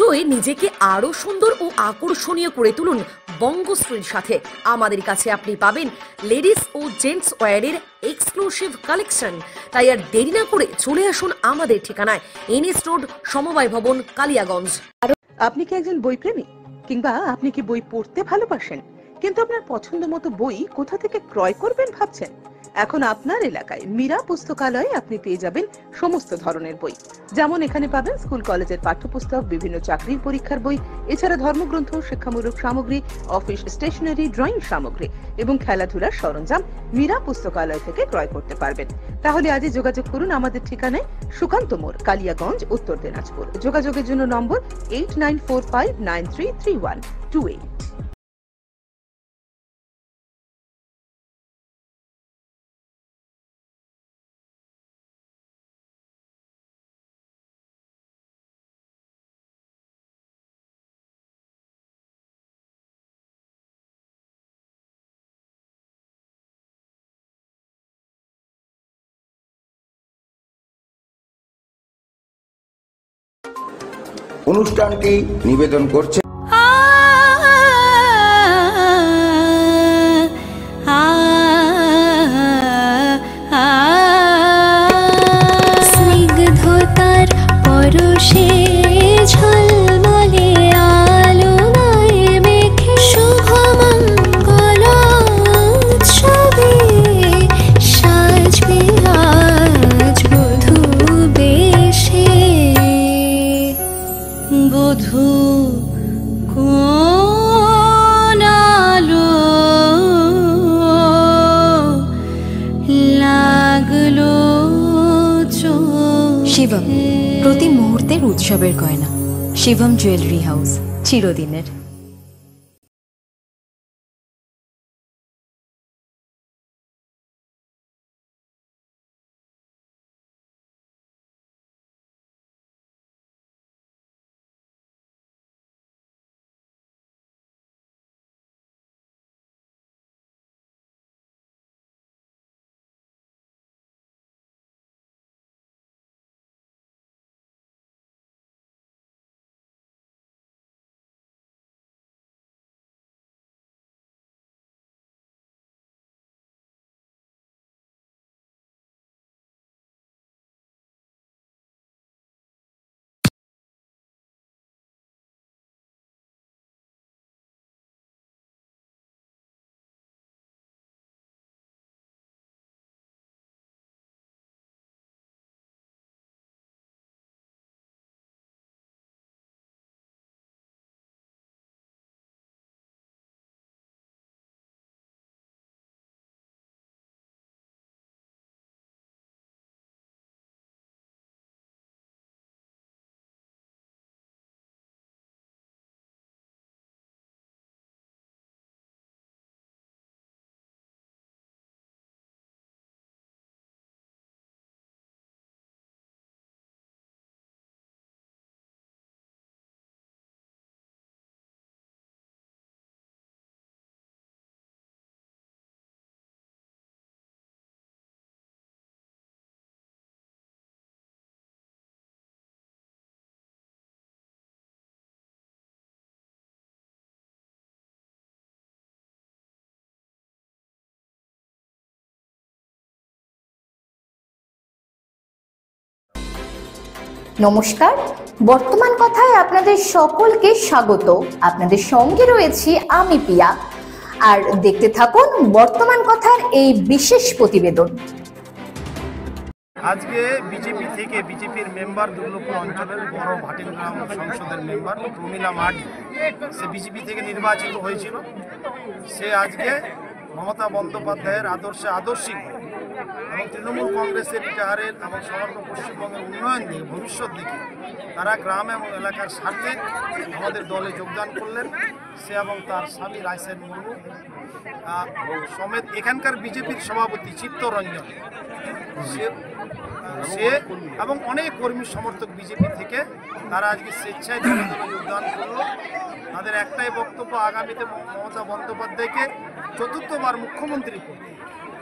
পুজোয় নিজেকে আরো সুন্দর ও আকর্ষণীয় করে তুলুন বঙ্গশ্রীর সাথে। আমাদের কাছে আপনি পাবেন লেডিস ও জেন্টস ওয়্যারের এক্সক্লুসিভ কালেকশন। তাই আর দেরি না করে চলে আসুন আমাদের ঠিকানায়, এনএস রোড, সমবায় ভবন, কালিয়াগঞ্জ। আপনি কি একজন বই প্রেমী, কিংবা আপনি কি বই পড়তে ভালোবাসেন কিন্তু আপনার পছন্দ মতো বই কোথা থেকে ক্রয় করবেন ভাবছেন? এখন আপনার এলাকায় মীরা পুস্তকালয়ে আপনি পেয়ে যাবেন সমস্ত ধরনের বই। যেমন এখানে পাবেন স্কুল কলেজের পাঠ্যপুস্তক, বিভিন্ন চাকরির পরীক্ষার বই, এছাড়া ধর্মগ্রন্থ, শিক্ষামূলক সামগ্রী, অফিস স্টেশনারি, ড্রয়িং সামগ্রী এবং খেলাধুলার সরঞ্জাম মীরা পুস্তকালয় থেকে ক্রয় করতে পারবেন। তাহলে আজই যোগাযোগ করুন আমাদের ঠিকানায়, সুকান্ত মোড়, কালিয়াগঞ্জ, উত্তর দিনাজপুর। যোগাযোগের জন্য নম্বর 8945933128। অনুষ্ঠানটি নিবেদন করছে স্নিগ্ধতার পরশে ঝলমলে আলোয় মেখে শুভমঙ্গল উৎসবে সাজবে আজ বধূ বেশে। বধূ কোন আলো লাগলো শিবম, প্রতি মুহূর্তের উৎসবের গয়না। শিবম জুয়েলারি হাউস, চিরদিনের। নমস্কার, বর্তমান কথায় আপনাদের সকলকে স্বাগত। আপনাদের সঙ্গে রয়েছি আমি পিয়া, আর দেখতে থাকুন বর্তমান কথার এই বিশেষ প্রতিবেদন। আজকে বিজেপির মেম্বার, দুর্লভপুর অঞ্চলের বড় ভাটিগ্রাম সংসদের মেম্বার প্রমীলা মার্ডি, সে বিজেপি থেকে নির্বাচিত হয়েছিল। সে আজকে মমতা বন্দ্যোপাধ্যায়ের আদর্শিক এবং তৃণমূল কংগ্রেসের রিটায়ারের এবং সমগ্র পশ্চিমবঙ্গের উন্নয়ন দিকে, ভবিষ্যৎ দিকে তারা গ্রাম এবং এলাকার স্বার্থে আমাদের দলে যোগদান করলেন। সে এবং তার স্বামী রায়সেন মুর্মু সমেত এখানকার বিজেপির সভাপতি চিত্তরঞ্জন, সে এবং অনেক কর্মী সমর্থক বিজেপি থেকে তারা আজকে স্বেচ্ছায় দলে যোগদান করল। তাদের একটাই বক্তব্য, আগামীতে মমতা বন্দ্যোপাধ্যায়কে চতুর্থবার মুখ্যমন্ত্রী করতে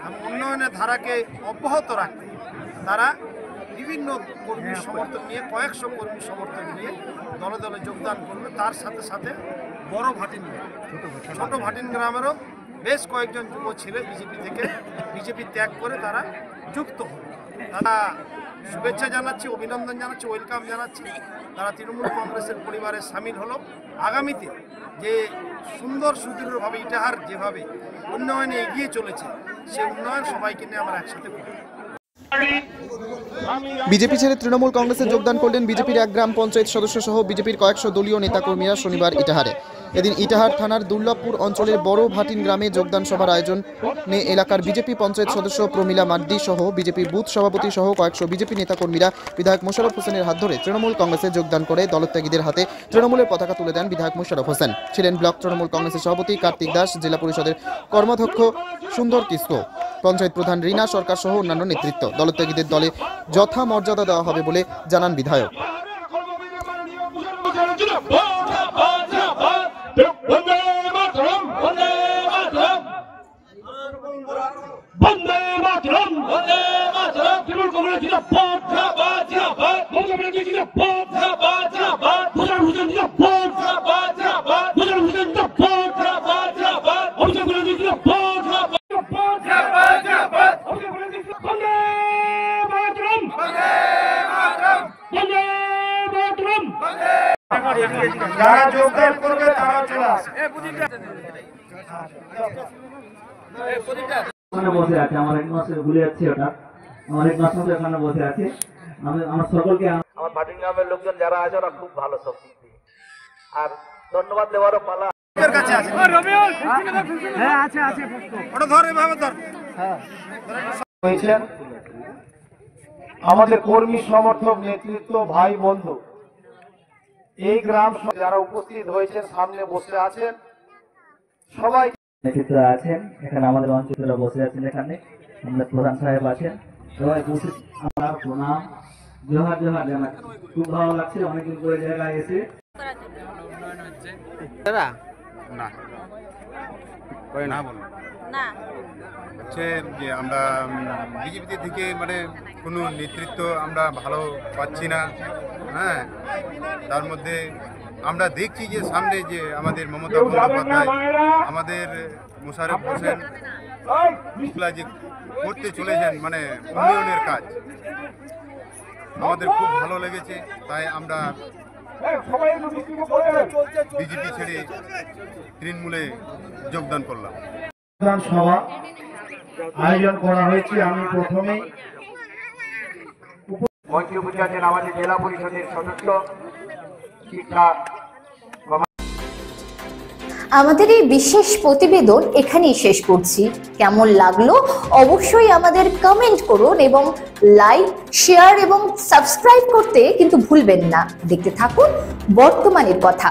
এবং উন্নয়নের ধারাকে অব্যাহত রাখতে তারা বিভিন্ন কর্মীর সমর্থন নিয়ে, কয়েকশো কর্মীর সমর্থন নিয়ে দলে দলে যোগদান করবে। তার সাথে সাথে বড় ভাটিন গ্রাম, ছোট ভাটিন গ্রামেরও বেশ কয়েকজন যুব ছেলে বিজেপি ত্যাগ করে তারা যুক্ত হবে। তারা শুভেচ্ছা জানাচ্ছি, অভিনন্দন জানাচ্ছি, ওয়েলকাম জানাচ্ছি। তারা তৃণমূল কংগ্রেসের পরিবারে সামিল হলো। আগামীতে যে সুন্দর সুদৃঢ়ভাবে ইটাহার যেভাবে উন্নয়নে এগিয়ে চলেছে, সেই উন্নয়ন সবাইকে নিয়ে আমরা একসাথে করব। বিজেপি ছেড়ে তৃণমূল কংগ্রেসে যোগদান করলেন বিজেপির এক গ্রাম পঞ্চায়েত সদস্য সহ বিজেপির কয়েকশো দলীয় নেতাকর্মীরা শনিবার ইটাহারে। এদিন ইটাহার থানার দুর্লভপুর অঞ্চলের বড় ভাটিন গ্রামে যোগদান সভার আয়োজনে এলাকার বিজেপি পঞ্চায়েত সদস্য প্রমীলা মাড্ডি সহ বিজেপি বুথ সভাপতি সহ কয়েকশো বিজেপি নেতাকর্মীরা বিধায়ক মোশাররফ হোসেনের হাত ধরে তৃণমূল কংগ্রেসে যোগদান করে দলত্যাগীদের হাতে তৃণমূলের পতাকা তুলে দেন বিধায়ক মোশাররফ হোসেন। ছিলেন ব্লক তৃণমূল কংগ্রেসের সভাপতি কার্তিক দাস, জেলা পরিষদের কর্মাধ্যক্ষ সুন্দর কিস্কো, পঞ্চায়েত প্রধান রীনা সরকার সহ অন্যান্য নেতৃত্ব। দলত্যাগীদের দলে যথা মর্যাদা দেওয়া হবে বলে জানান বিধায়ক। যারা যোগদান করবে তারা চলে আসে। বসে আছে আমার এক মাসে ভুলে যাচ্ছি, ওটা আমার এক মাস মতো এখানে বসে আছে। আমার সকলকে, আমার ভাটিন গ্রামের লোকজন যারা আছে ওরা খুব ভালো সব দিক দিয়ে, আর ধন্যবাদ দেওয়ারও পালা কাছে আছে। হ্যাঁ আছে আছে, ওটা ধর এভাবে ধর। হ্যাঁ হয়েছেন আমাদের কর্মী সমর্থক নেতৃত্ব ভাই বন্ধু, এই গ্রাম যারা উপস্থিত হয়েছেন, সামনে বসে আছেন, সবাই নেতৃত্ব আছেন এখানে, আমাদের অঞ্চলে বসে আছেন, এখানে আমাদের প্রধান সাহেব আছেন, সবাই উপস্থিত। আমার প্রণাম, জোহার জোহার জানাচ্ছি। খুব ভালো লাগছে অনেকদিন পরে জায়গায় এসে। হচ্ছে যে আমরা বিজেপি থেকে মানে কোনো নেতৃত্ব আমরা ভালো পাচ্ছি না। হ্যাঁ, তার মধ্যে আমরা দেখছি যে সামনে যে আমাদের মমতা বন্দ্যোপাধ্যায়, আমাদের মোশাররফ হোসেন যে করতে চলেছেন মানে উন্নয়নের কাজ, আমাদের খুব ভালো লেগেছে। তাই আমরা বিজেপি ছেড়ে তৃণমূলে যোগদান করলাম। সভা আয়োজন করা হয়েছে। আমি প্রথমেই মঞ্চে উপস্থিত আছেন আমাদের জেলা পরিষদের সদস্য শিক্ষা। আমাদের এই বিশেষ প্রতিবেদন এখানেই শেষ করছি। কেমন লাগলো অবশ্যই আমাদের কমেন্ট করুন এবং লাইক, শেয়ার এবং সাবস্ক্রাইব করতে কিন্তু ভুলবেন না। দেখতে থাকুন বর্তমানের কথা।